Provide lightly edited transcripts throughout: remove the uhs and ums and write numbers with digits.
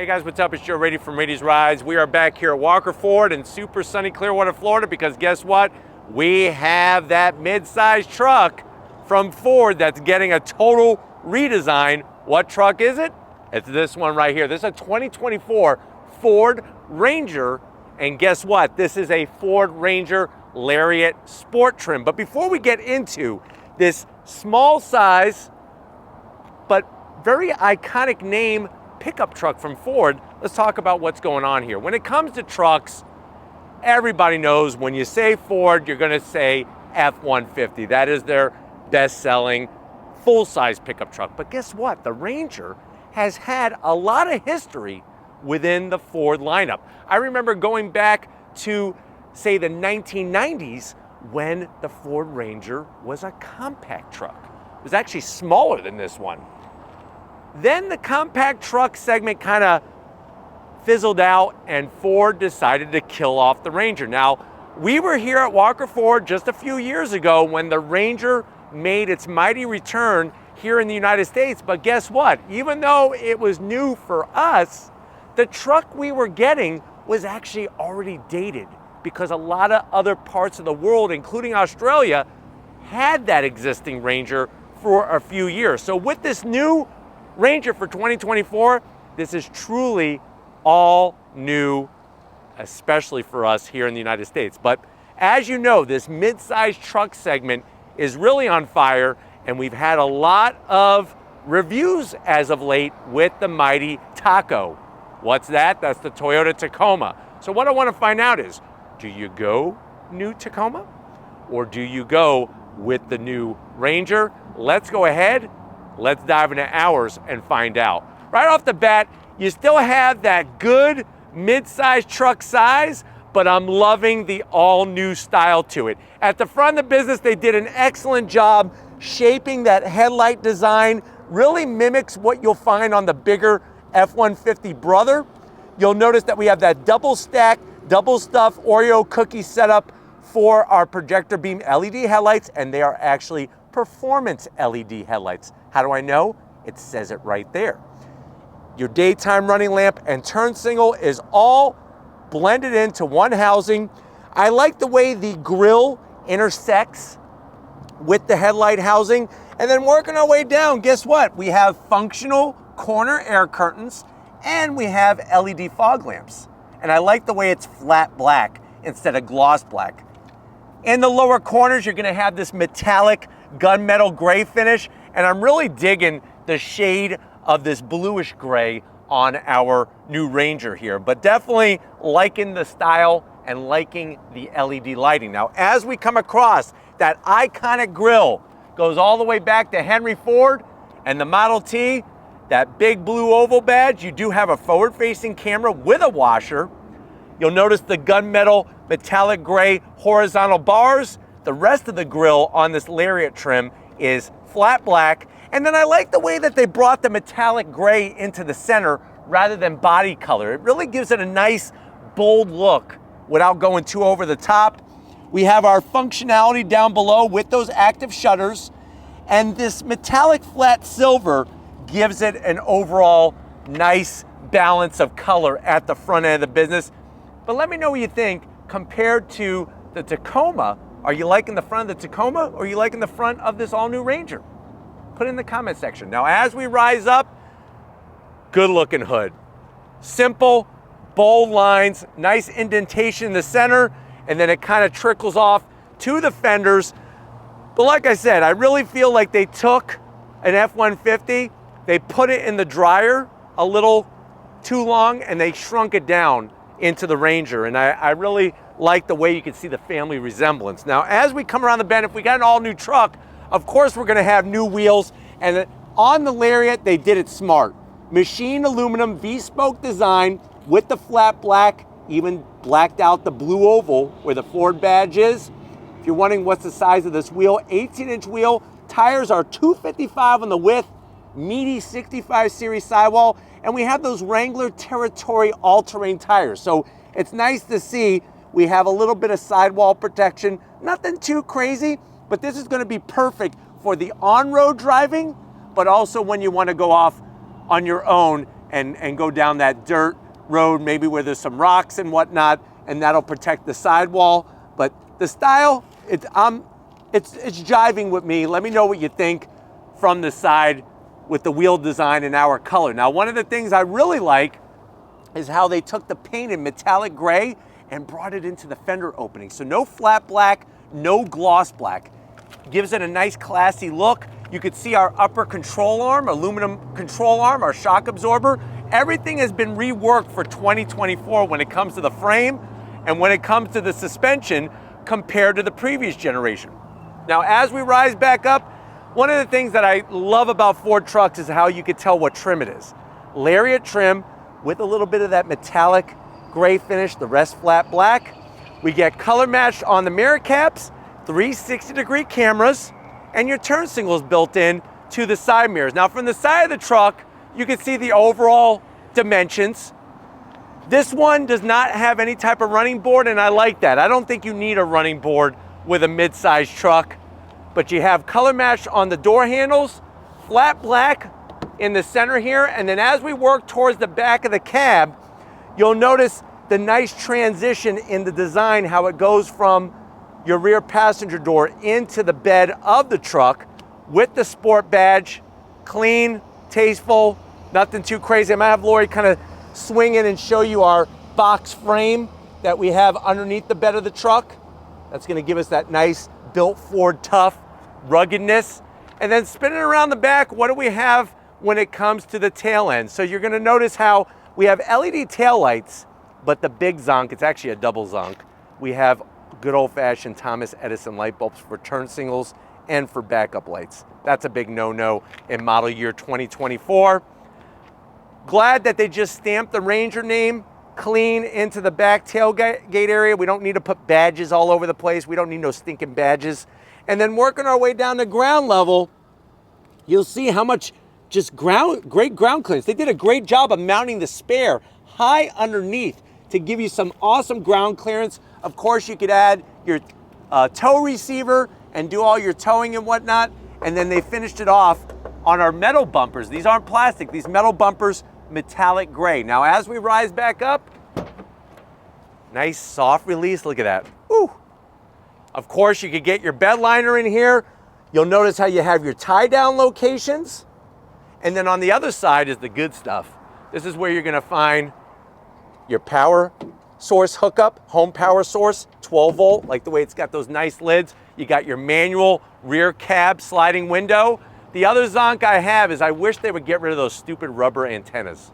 Hey guys, what's up? It's Joe Rady from Rady's Rides. We are back here at Walker Ford in super sunny Clearwater, Florida, because guess what? We have that mid-size truck from Ford that's getting a total redesign. What truck is it? It's this one right here. This is a 2024 Ford Ranger, and guess what? This is a Ford Ranger Lariat Sport Trim. But before we get into this small size, but very iconic name pickup truck from Ford, let's talk about what's going on here. When it comes to trucks, everybody knows when you say Ford, you're gonna say F-150. That is their best-selling full-size pickup truck. But guess what? The Ranger has had a lot of history within the Ford lineup. I remember going back to, say, the 1990s when the Ford Ranger was a compact truck. It was actually smaller than this one. Then the compact truck segment kind of fizzled out and Ford decided to kill off the Ranger. Now, we were here at Walker Ford just a few years ago when the Ranger made its mighty return here in the United States, but guess what? Even though it was new for us, the truck we were getting was actually already dated because a lot of other parts of the world, including Australia, had that existing Ranger for a few years. So with this new Ranger for 2024, this is truly all new, especially for us here in the United States. But as you know, this mid-size truck segment is really on fire, and we've had a lot of reviews as of late with the mighty Taco. What's that? That's the Toyota Tacoma. So what I want to find out is, do you go new Tacoma or do you go with the new Ranger? Let's go ahead. Let's dive into ours and find out. Right off the bat, you still have that good mid-size truck size, but I'm loving the all-new style to it. At the front of the business, they did an excellent job shaping that headlight design. Really mimics what you'll find on the bigger F-150 brother. You'll notice that we have that double stack, double stuff Oreo cookie setup for our projector beam LED headlights, and they are actually performance LED headlights. How do I know? It says it right there. Your daytime running lamp and turn signal is all blended into one housing. I like the way the grille intersects with the headlight housing. And then working our way down, guess what? We have functional corner air curtains and we have LED fog lamps. And I like the way it's flat black instead of gloss black. In the lower corners, you're gonna have this metallic gunmetal gray finish, and I'm really digging the shade of this bluish gray on our new Ranger here, but definitely liking the style and liking the LED lighting. Now, as we come across that iconic grille, goes all the way back to Henry Ford, and the Model T, that big blue oval badge, you do have a forward-facing camera with a washer. You'll notice the gunmetal metallic gray horizontal bars. The rest of the grille on this Lariat trim is flat black. And then I like the way that they brought the metallic gray into the center rather than body color. It really gives it a nice, bold look without going too over the top. We have our functionality down below with those active shutters. And this metallic flat silver gives it an overall nice balance of color at the front end of the business. But let me know what you think compared to the Tacoma. Are you liking the front of the Tacoma or are you liking the front of this all-new Ranger? Put it in the comment section. Now, as we rise up, good looking hood. Simple, bold lines, nice indentation in the center, and then it kind of trickles off to the fenders. But like I said, I really feel like they took an F-150, they put it in the dryer a little too long, and they shrunk it down into the Ranger. And I really like the way you can see the family resemblance. Now, as we come around the bend, if we got an all-new truck, of course we're gonna have new wheels, and on the Lariat, they did it smart. Machined aluminum V-spoke design with the flat black, even blacked out the blue oval where the Ford badge is. If you're wondering what's the size of this wheel, 18-inch wheel, tires are 255 on the width, meaty 65 series sidewall, and we have those Wrangler Territory all-terrain tires. So it's nice to see we have a little bit of sidewall protection, nothing too crazy, but this is gonna be perfect for the on-road driving, but also when you wanna go off on your own and go down that dirt road, maybe where there's some rocks and whatnot, and that'll protect the sidewall. But the style, it's jiving with me. Let me know what you think from the side with the wheel design and our color. Now, one of the things I really like is how they took the paint in metallic gray and brought it into the fender opening. So no flat black, no gloss black. Gives it a nice classy look. You could see our upper control arm, aluminum control arm, our shock absorber. Everything has been reworked for 2024 when it comes to the frame and when it comes to the suspension compared to the previous generation. Now, as we rise back up, one of the things that I love about Ford trucks is how you could tell what trim it is. Lariat trim with a little bit of that metallic gray finish, the rest flat black. We get color matched on the mirror caps, 360-degree cameras, and your turn signals built in to the side mirrors. Now, from the side of the truck, you can see the overall dimensions. This one does not have any type of running board, and I like that. I don't think you need a running board with a mid-size truck, but you have color matched on the door handles, flat black in the center here, and then as we work towards the back of the cab, you'll notice the nice transition in the design, how it goes from your rear passenger door into the bed of the truck with the sport badge. Clean, tasteful, nothing too crazy. I might have Lori kind of swing in and show you our box frame that we have underneath the bed of the truck. That's gonna give us that nice built Ford tough ruggedness. And then spinning around the back, what do we have when it comes to the tail end? So you're gonna notice how we have LED tail lights, but the big zonk, it's actually a double zonk. We have good old-fashioned Thomas Edison light bulbs for turn signals and for backup lights. That's a big no-no in model year 2024. Glad that they just stamped the Ranger name clean into the back tailgate area. We don't need to put badges all over the place. We don't need no stinking badges. And then working our way down to ground level, you'll see how much just great ground clearance. They did a great job of mounting the spare high underneath to give you some awesome ground clearance. Of course, you could add your tow receiver and do all your towing and whatnot. And then they finished it off on our metal bumpers. These aren't plastic, these metal bumpers, metallic gray. Now, as we rise back up, nice soft release, look at that. Woo. Of course, you could get your bed liner in here. You'll notice how you have your tie down locations. And then on the other side is the good stuff. This is where you're gonna find your power source hookup, home power source, 12 volt, like the way it's got those nice lids. You got your manual rear cab sliding window. The other zonk I have is I wish they would get rid of those stupid rubber antennas.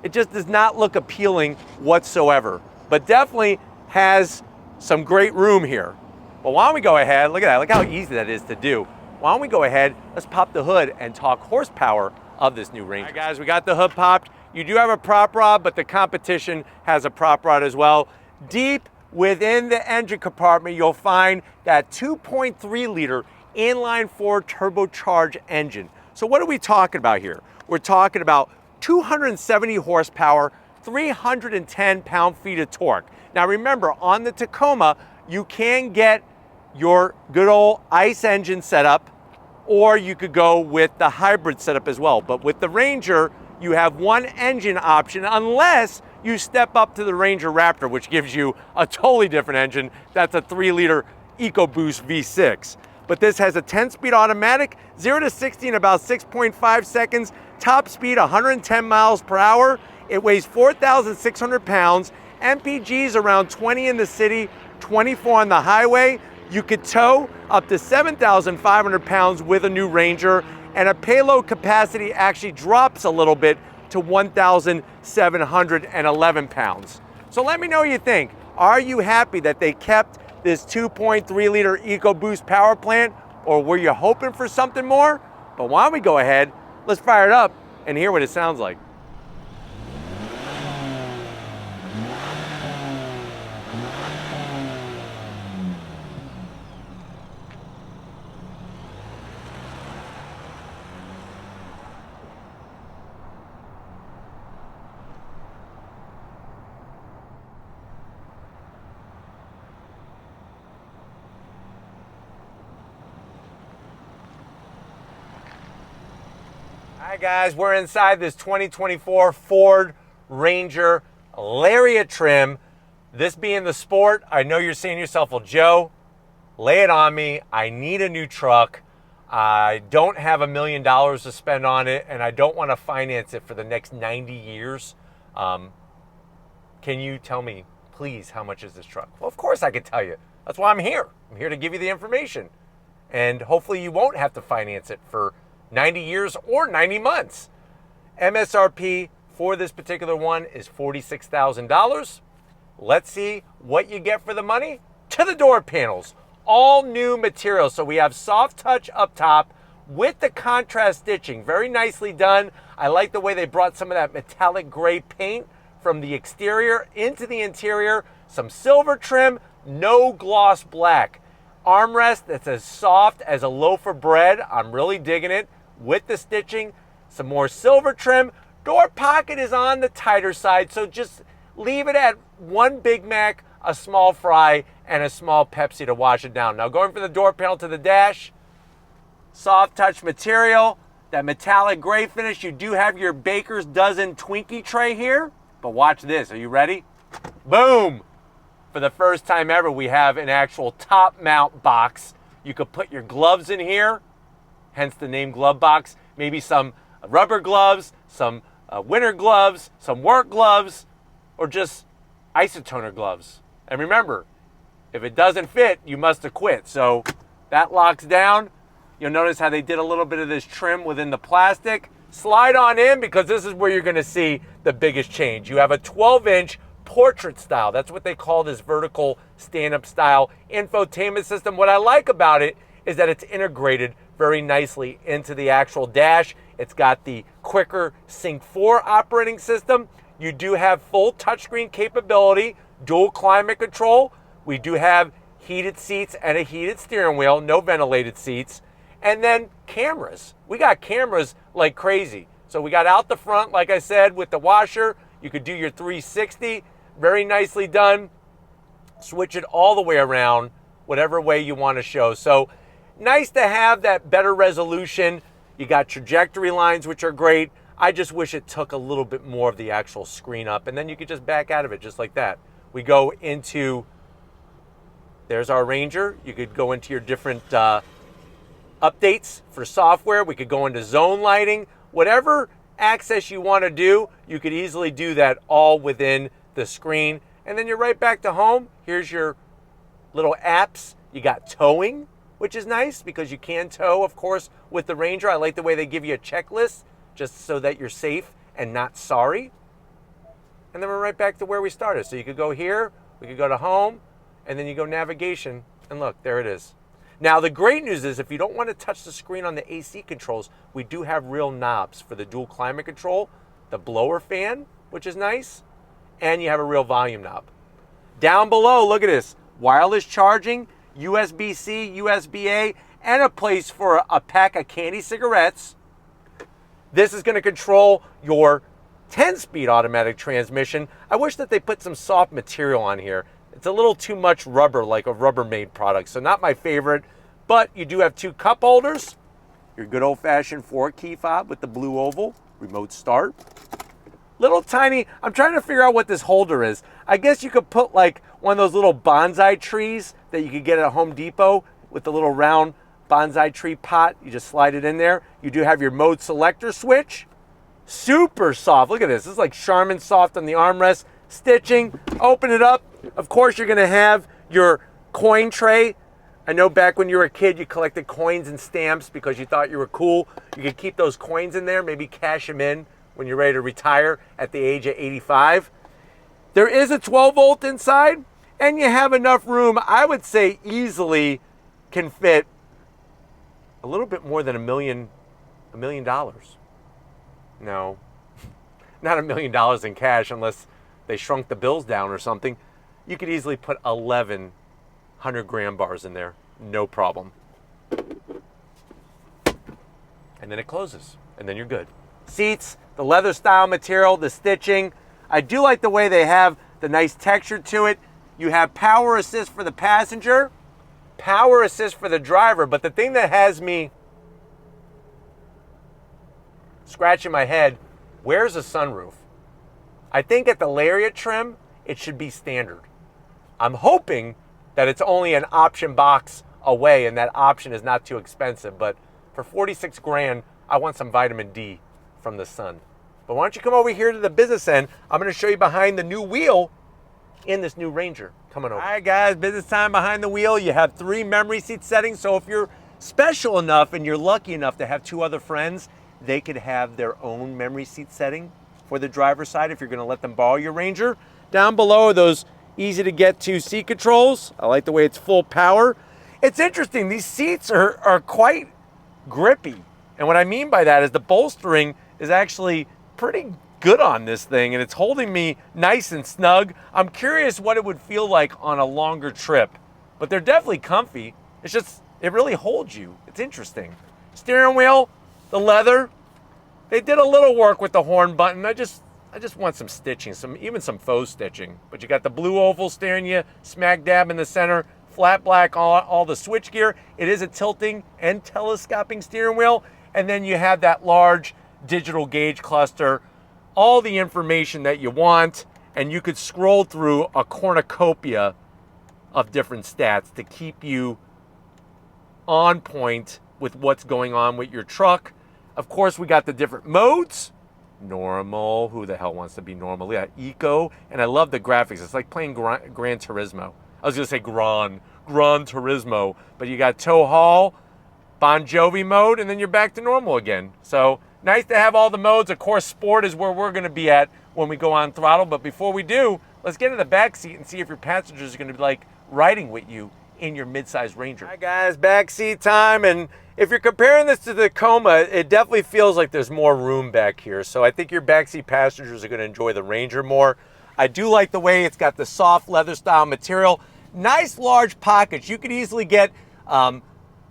It just does not look appealing whatsoever, but definitely has some great room here. But why don't we go ahead, look at that, look how easy that is to do. Why don't we go ahead, let's pop the hood and talk horsepower of this new Ranger. All right, guys, we got the hood popped. You do have a prop rod, but the competition has a prop rod as well. Deep within the engine compartment, you'll find that 2.3 liter inline four turbocharged engine. So what are we talking about here? We're talking about 270 horsepower, 310 pound-feet of torque. Now remember, on the Tacoma, you can get your good old ICE engine setup, or you could go with the hybrid setup as well. But with the Ranger, you have one engine option unless you step up to the Ranger Raptor, which gives you a totally different engine. That's a 3-liter EcoBoost V6. But this has a 10-speed automatic, 0 to 60 in about 6.5 seconds, top speed 110 miles per hour. It weighs 4,600 pounds, MPGs around 20 in the city, 24 on the highway. You could tow up to 7,500 pounds with a new Ranger, and a payload capacity actually drops a little bit to 1,711 pounds. So let me know what you think. Are you happy that they kept this 2.3 liter EcoBoost power plant, or were you hoping for something more? But why don't we go ahead, let's fire it up and hear what it sounds like. Hi guys, we're inside this 2024 Ford Ranger Lariat trim. This being the Sport, I know you're saying to yourself, well, Joe, lay it on me. I need a new truck. I don't have $1 million to spend on it, and I don't want to finance it for the next 90 years. Can you tell me, please, how much is this truck? Well, of course I can tell you. That's why I'm here. I'm here to give you the information. And hopefully you won't have to finance it for 90 years or 90 months. MSRP for this particular one is $46,000. Let's see what you get for the money. To the door panels, all new material. So we have soft touch up top with the contrast stitching. Very nicely done. I like the way they brought some of that metallic gray paint from the exterior into the interior. Some silver trim, no gloss black. Armrest that's as soft as a loaf of bread. I'm really digging it. With the stitching, some more silver trim. Door pocket is on the tighter side, so just leave it at one Big Mac, a small fry, and a small Pepsi to wash it down. Now going from the door panel to the dash, soft touch material, that metallic gray finish. You do have your Baker's Dozen Twinkie tray here, but watch this. Are you ready? Boom! For the first time ever, we have an actual top mount box. You could put your gloves in here, hence the name glove box. Maybe some rubber gloves, some winter gloves, some work gloves, or just isotoner gloves. And remember, if it doesn't fit, you must have quit. So that locks down. You'll notice how they did a little bit of this trim within the plastic. Slide on in, because this is where you're gonna see the biggest change. You have a 12-inch portrait style. That's what they call this vertical stand-up style infotainment system. What I like about it is that it's integrated very nicely into the actual dash. It's got the quicker Sync 4 operating system. You do have full touchscreen capability, dual climate control. We do have heated seats and a heated steering wheel, no ventilated seats. And then cameras. We got cameras like crazy. So we got out the front, like I said, with the washer. You could do your 360, very nicely done. Switch it all the way around, whatever way you want to show. So nice to have that better resolution. You got trajectory lines, which are great. I just wish it took a little bit more of the actual screen up, and then you could just back out of it just like that. We go into, there's our Ranger. You could go into your different updates for software. We could go into zone lighting. Whatever access you want to do, you could easily do that all within the screen. And then you're right back to home. Here's your little apps. You got towing, which is nice because you can tow, of course, with the Ranger. I like the way they give you a checklist just so that you're safe and not sorry. And then we're right back to where we started. So you could go here, we could go to home, and then you go navigation, and look, there it is. Now, the great news is if you don't want to touch the screen on the AC controls, we do have real knobs for the dual climate control, the blower fan, which is nice, and you have a real volume knob. Down below, look at this, wireless charging, USB-C, USB-A, and a place for a pack of candy cigarettes. This is going to control your 10-speed automatic transmission. I wish that they put some soft material on here. It's a little too much rubber, like a Rubbermaid product, so not my favorite. But you do have two cup holders, your good old-fashioned 4-key fob with the blue oval, remote start. Little tiny, I'm trying to figure out what this holder is. I guess you could put like one of those little bonsai trees that you could get at Home Depot with the little round bonsai tree pot. You just slide it in there. You do have your mode selector switch. Super soft. Look at this. This is like Charmin soft on the armrest. Stitching. Open it up. Of course, you're going to have your coin tray. I know back when you were a kid, you collected coins and stamps because you thought you were cool. You could keep those coins in there, maybe cash them in when you're ready to retire at the age of 85. There is a 12 volt inside, and you have enough room. I would say easily can fit a little bit more than $1 million. No, not $1 million in cash unless they shrunk the bills down or something. You could easily put 11 100-gram bars in there, no problem. And then it closes, and then you're good. Seats, the leather style material, the stitching. I do like the way they have the nice texture to it. You have power assist for the passenger, power assist for the driver, but the thing that has me scratching my head, where's a sunroof? I think at the Lariat trim, it should be standard. I'm hoping that it's only an option box away and that option is not too expensive, but for 46 grand, I want some vitamin D from the sun. But why don't you come over here to the business end? I'm gonna show you behind the new wheel in this new Ranger. Coming over. All right, guys, business time behind the wheel. You have 3 memory seat settings, so if you're special enough and you're lucky enough to have 2 other friends, they could have their own memory seat setting for the driver's side if you're gonna let them borrow your Ranger. Down below are those easy to get to seat controls. I like the way it's full power. It's interesting, these seats are quite grippy. And what I mean by that is the bolstering is actually pretty good on this thing and it's holding me nice and snug. I'm curious what it would feel like on a longer trip, but they're definitely comfy. It's just, it really holds you. It's interesting. Steering wheel, the leather. They did a little work with the horn button. I just want some stitching, even some faux stitching. But you got the blue oval steering you smack dab in the center, flat black all the switch gear. It is a tilting and telescoping steering wheel. And then you have that large digital gauge cluster, all the information that you want, and you could scroll through a cornucopia of different stats to keep you on point with what's going on with your truck. Of course, we got the different modes. Normal, who the hell wants to be normal? Yeah, eco, and I love the graphics. It's like playing Gran Turismo. I was gonna say Gran Turismo, but you got tow haul, Bon Jovi mode, and then you're back to normal again. So nice to have all the modes. Of course, sport is where we're gonna be at when we go on throttle, but before we do, let's get in the back seat and see if your passengers are gonna be like riding with you in your mid-size Ranger. All right, guys, back seat time, and if you're comparing this to the Tacoma, it definitely feels like there's more room back here. So I think your backseat passengers are gonna enjoy the Ranger more. I do like the way it's got the soft leather style material. Nice large pockets. You could easily get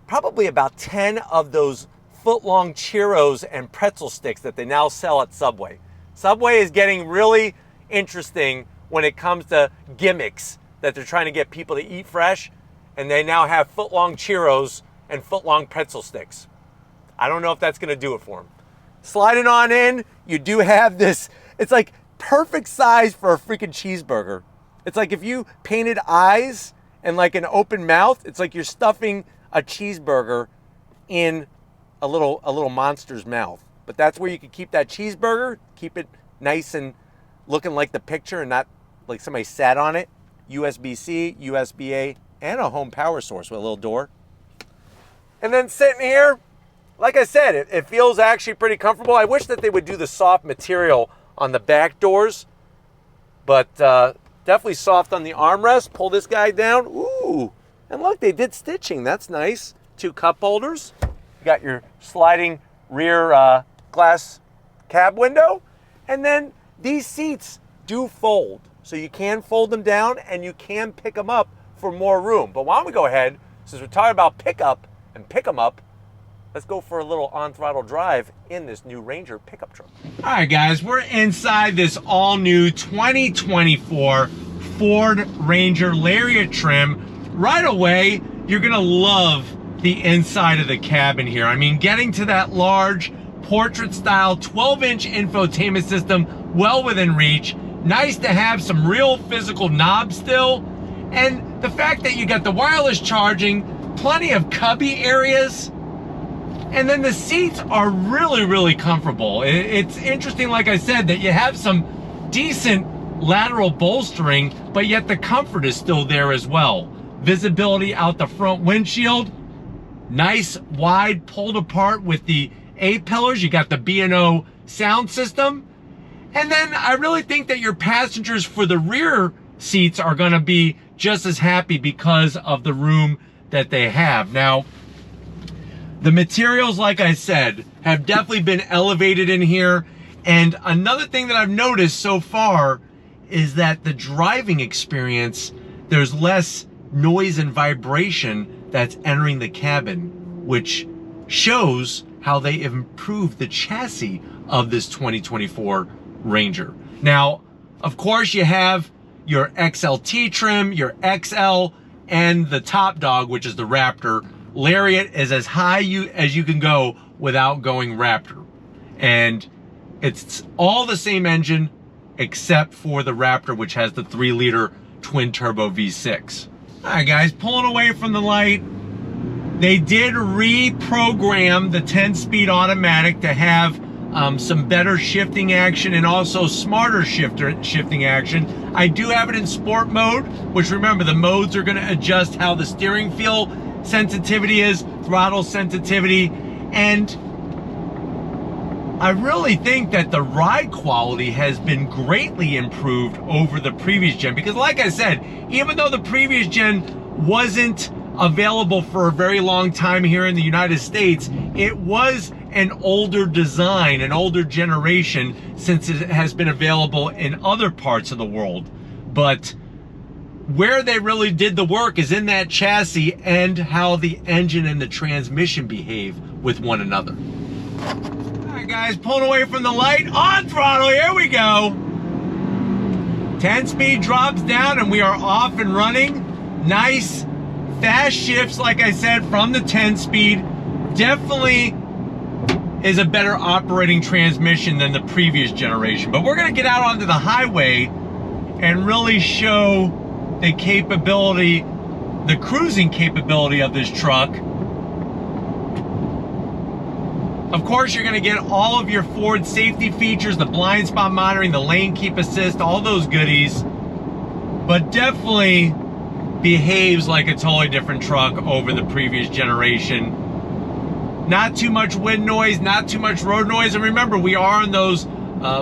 probably about 10 of those foot-long churros and pretzel sticks that they now sell at Subway. Subway is getting really interesting when it comes to gimmicks that they're trying to get people to eat fresh, and they now have foot-long churros and foot-long pretzel sticks. I don't know if that's gonna do it for them. Sliding on in, you do have this, it's like perfect size for a freaking cheeseburger. It's like if you painted eyes and like an open mouth, it's like you're stuffing a cheeseburger in a little monster's mouth. But that's where you can keep that cheeseburger, keep it nice and looking like the picture and not like somebody sat on it. USB-C, USB-A, and a home power source with a little door. And then sitting here, like I said, it feels actually pretty comfortable. I wish that they would do the soft material on the back doors, but definitely soft on the armrest. Pull this guy down. Ooh, and look, they did stitching. That's nice. 2 cup holders. You got your sliding rear glass cab window. And then these seats do fold. So you can fold them down and you can pick them up for more room. But why don't we go ahead, since we're talking about pickup and pick them up, let's go for a little on-throttle drive in this new Ranger pickup truck. All right, guys, we're inside this all-new 2024 Ford Ranger Lariat trim. Right away, you're gonna love the inside of the cabin here. I mean, getting to that large portrait-style 12-inch infotainment system well within reach. Nice to have some real physical knobs still. And the fact that you got the wireless charging, plenty of cubby areas, and then the seats are really, really comfortable. It's interesting, like I said, that you have some decent lateral bolstering, but yet the comfort is still there as well. Visibility out the front windshield, nice wide pulled apart with the A-pillars. You got the B&O sound system. And then I really think that your passengers for the rear seats are gonna be just as happy because of the room that they have. Now, the materials, like I said, have definitely been elevated in here. And another thing that I've noticed so far is that the driving experience, there's less noise and vibration that's entering the cabin, which shows how they have improved the chassis of this 2024 Ranger. Now, of course, you have your XLT trim, your XL, and the top dog, which is the Raptor. Lariat is as high as you can go without going Raptor. And it's all the same engine except for the Raptor, which has the 3-liter twin turbo V6. All right, guys, pulling away from the light. They did reprogram the 10-speed automatic to have some better shifting action and also smarter shifting action. I do have it in sport mode, which, remember, the modes are going to adjust how the steering feel sensitivity is, throttle sensitivity, and I really think that the ride quality has been greatly improved over the previous gen, because like I said, even though the previous gen wasn't available for a very long time here in the United States, it was an older design, an older generation, since it has been available in other parts of the world. But where they really did the work is in that chassis and how the engine and the transmission behave with one another. All right, guys, pulling away from the light, on throttle, here we go. 10-speed drops down and we are off and running. Nice fast shifts, like I said, from the 10-speed. Definitely is a better operating transmission than the previous generation. But we're gonna get out onto the highway and really show the capability, the cruising capability of this truck. Of course, you're gonna get all of your Ford safety features, the blind spot monitoring, the lane keep assist, all those goodies, but definitely behaves like a totally different truck over the previous generation. Not too much wind noise, not too much road noise, and remember, we are on those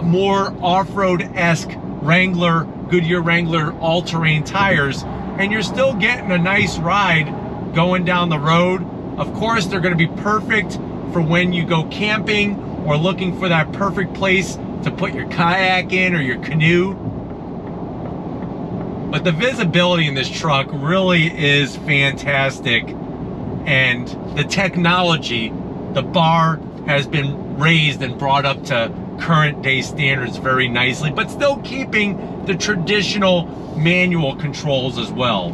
more off-road-esque Wrangler, Goodyear Wrangler all-terrain tires, and you're still getting a nice ride going down the road. Of course, they're gonna be perfect for when you go camping or looking for that perfect place to put your kayak in or your canoe. But the visibility in this truck really is fantastic, and the technology, the bar has been raised and brought up to current day standards very nicely, but still keeping the traditional manual controls as well.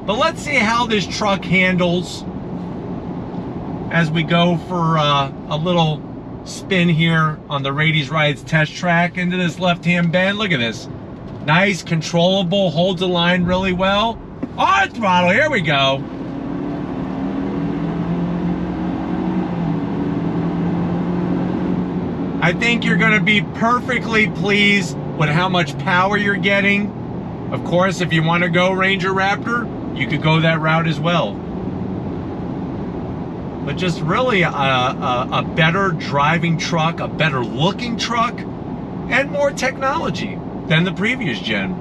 But let's see how this truck handles as we go for a little spin here on the Radies Rides test track into this left-hand bend. Look at this. Nice, controllable, holds the line really well. On throttle, here we go. I think you're gonna be perfectly pleased with how much power you're getting. Of course, if you wanna go Ranger Raptor, you could go that route as well. But just really a better driving truck, a better looking truck, and more technology than the previous gen.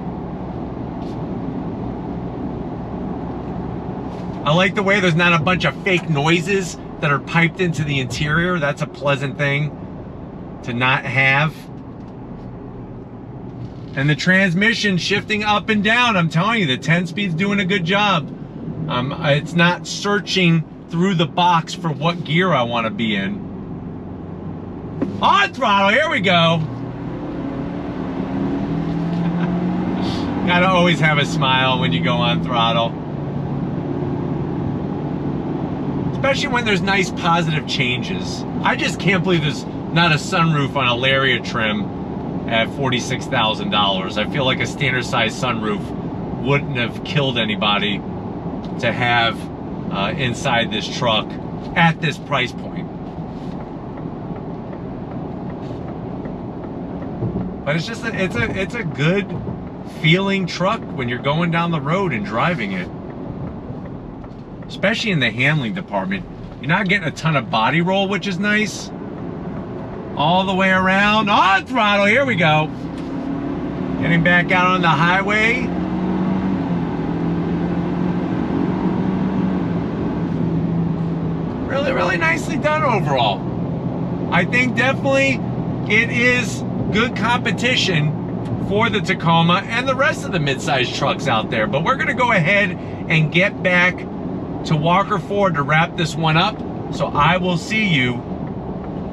I like the way there's not a bunch of fake noises that are piped into the interior. That's a pleasant thing to not have. And the transmission shifting up and down, I'm telling you, the 10-speed's doing a good job. It's not searching through the box for what gear I want to be in. On throttle, here we go. Gotta always have a smile when you go on throttle. Especially when there's nice positive changes. I just can't believe there's not a sunroof on a Lariat trim at $46,000. I feel like a standard size sunroof wouldn't have killed anybody to have inside this truck at this price point. But it's just it's a good feeling truck when you're going down the road and driving it, especially in the handling department. You're not getting a ton of body roll, which is nice. All the way around, on throttle, here we go. Getting back out on the highway. Really, really nicely done overall. I think definitely it is good competition for the Tacoma and the rest of the mid-sized trucks out there. But we're gonna go ahead and get back to Walker Ford to wrap this one up. So I will see you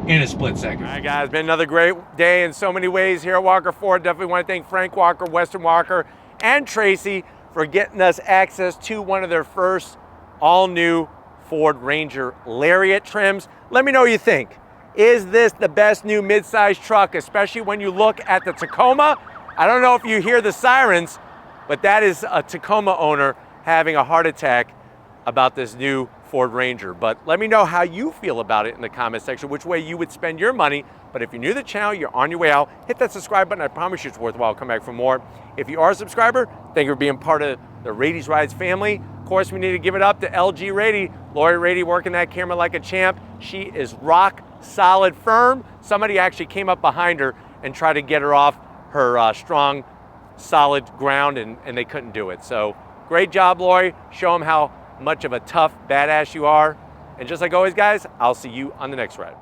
in a split second. All right, guys, been another great day in so many ways here at Walker Ford. Definitely want to thank Frank Walker, Weston Walker, and Tracy for getting us access to one of their first all-new Ford Ranger Lariat trims. Let me know what you think. Is this the best new midsize truck, especially when you look at the Tacoma? I don't know if you hear the sirens, but that is a Tacoma owner having a heart attack about this new Ford Ranger. But let me know how you feel about it in the comment section, which way you would spend your money. But if you're new to the channel, you're on your way out, hit that subscribe button. I promise you it's worthwhile. Come back for more. If you are a subscriber, thank you for being part of the Rady's Rides family. Of course, we need to give it up to LG Rady. Lori Rady working that camera like a champ. She is rock solid firm. Somebody actually came up behind her and tried to get her off her strong, solid ground, and they couldn't do it. So great job, Lori. Show them how much of a tough badass you are. And just like always, guys, I'll see you on the next ride.